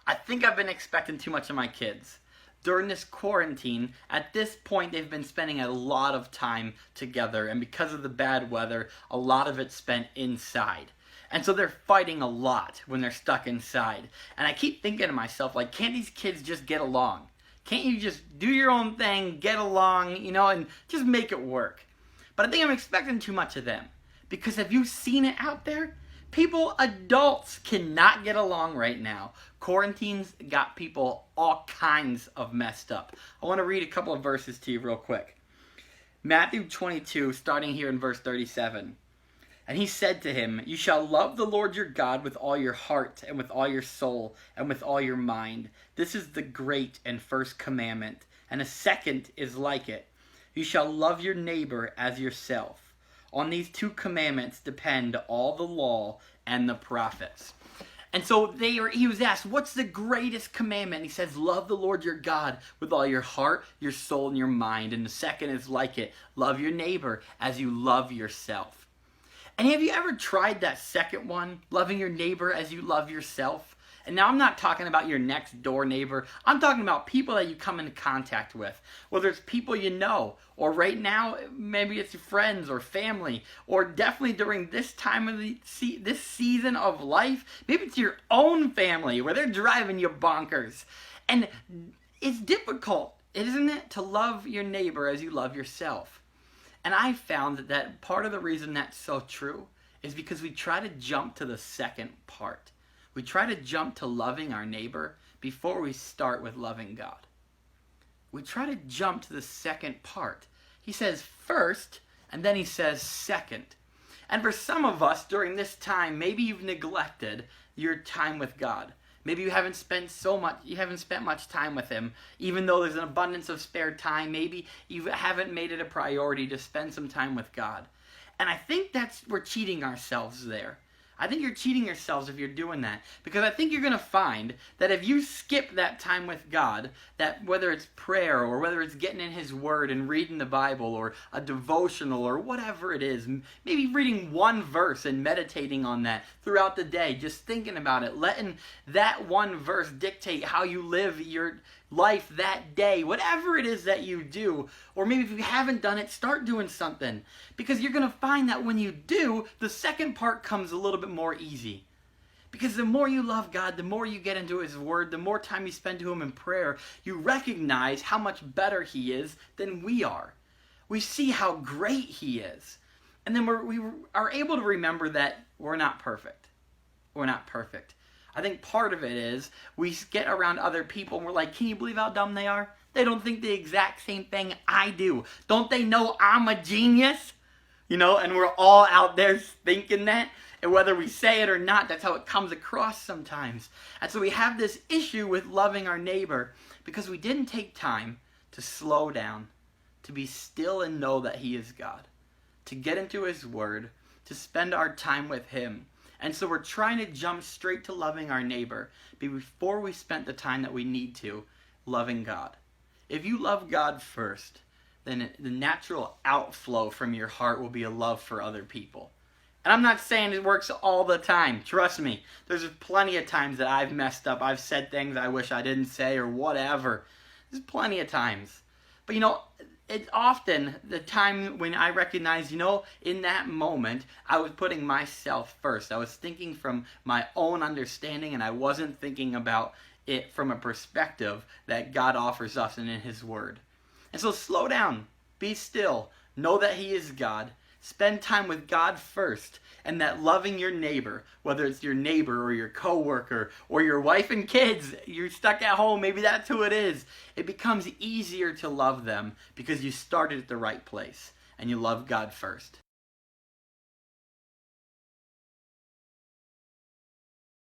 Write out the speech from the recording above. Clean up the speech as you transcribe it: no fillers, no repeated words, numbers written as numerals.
I think I've been expecting too much of my kids. During this quarantine, at this point, they've been spending a lot of time together, and because of the bad weather, a lot of it's spent inside. And so they're fighting a lot when they're stuck inside. And I keep thinking to myself, like, can't these kids just get along? Can't you just do your own thing, get along, and just make it work? But I think I'm expecting too much of them. Because have you seen it out there? People, adults, cannot get along right now. Quarantine's got people all kinds of messed up. I want to read a couple of verses to you real quick. Matthew 22, starting here in verse 37. And he said to him, "You shall love the Lord your God with all your heart, and with all your soul, and with all your mind. This is the great and first commandment. And a second is like it. You shall love your neighbor as yourself. On these two commandments depend all the law and the prophets." And so he was asked, what's the greatest commandment? And he says, love the Lord your God with all your heart, your soul, and your mind. And the second is like it. Love your neighbor as you love yourself. And have you ever tried that second one? Loving your neighbor as you love yourself? And now I'm not talking about your next door neighbor. I'm talking about people that you come into contact with. Whether it's people you know, or right now, maybe it's your friends or family, or definitely during this time of this season of life, maybe it's your own family where they're driving you bonkers. And it's difficult, isn't it, to love your neighbor as you love yourself? And I found that part of the reason that's so true is because we try to jump to the second part. We try to jump to loving our neighbor before we start with loving God. We try to jump to the second part. He says first, and then he says second. And for some of us during this time, maybe you've neglected your time with God. Maybe you haven't spent much time with him, even though there's an abundance of spare time. Maybe you haven't made it a priority to spend some time with God. And I think we're cheating ourselves there. I think you're cheating yourselves if you're doing that. Because I think you're going to find that if you skip that time with God, that whether it's prayer or whether it's getting in his word and reading the Bible or a devotional or whatever it is, maybe reading one verse and meditating on that throughout the day, just thinking about it, letting that one verse dictate how you live your life that day, whatever it is that you do. Or maybe if you haven't done it, start doing something, because you're going to find that when you do, the second part comes a little bit more easy. Because the more you love God, the more you get into his word, the more time you spend to him in prayer, you recognize how much better he is than we are. We see how great he is. And then we are able to remember that we're not perfect. We're not perfect. I think part of it is we get around other people and we're like, can you believe how dumb they are? They don't think the exact same thing I do. Don't they know I'm a genius? And we're all out there thinking that. And whether we say it or not, that's how it comes across sometimes. And so we have this issue with loving our neighbor because we didn't take time to slow down, to be still and know that he is God, to get into his word, to spend our time with him. And so we're trying to jump straight to loving our neighbor before we spent the time that we need to loving God. If you love God first, then the natural outflow from your heart will be a love for other people. And I'm not saying it works all the time. Trust me. There's plenty of times that I've messed up. I've said things I wish I didn't say or whatever. There's plenty of times. But it's often the time when I recognize, in that moment, I was putting myself first. I was thinking from my own understanding, and I wasn't thinking about it from a perspective that God offers us and in his word. And so slow down, be still, know that he is God, spend time with God first, and that loving your neighbor, whether it's your neighbor or your coworker or your wife and kids, you're stuck at home, maybe that's who it is. It becomes easier to love them because you started at the right place and you love God first.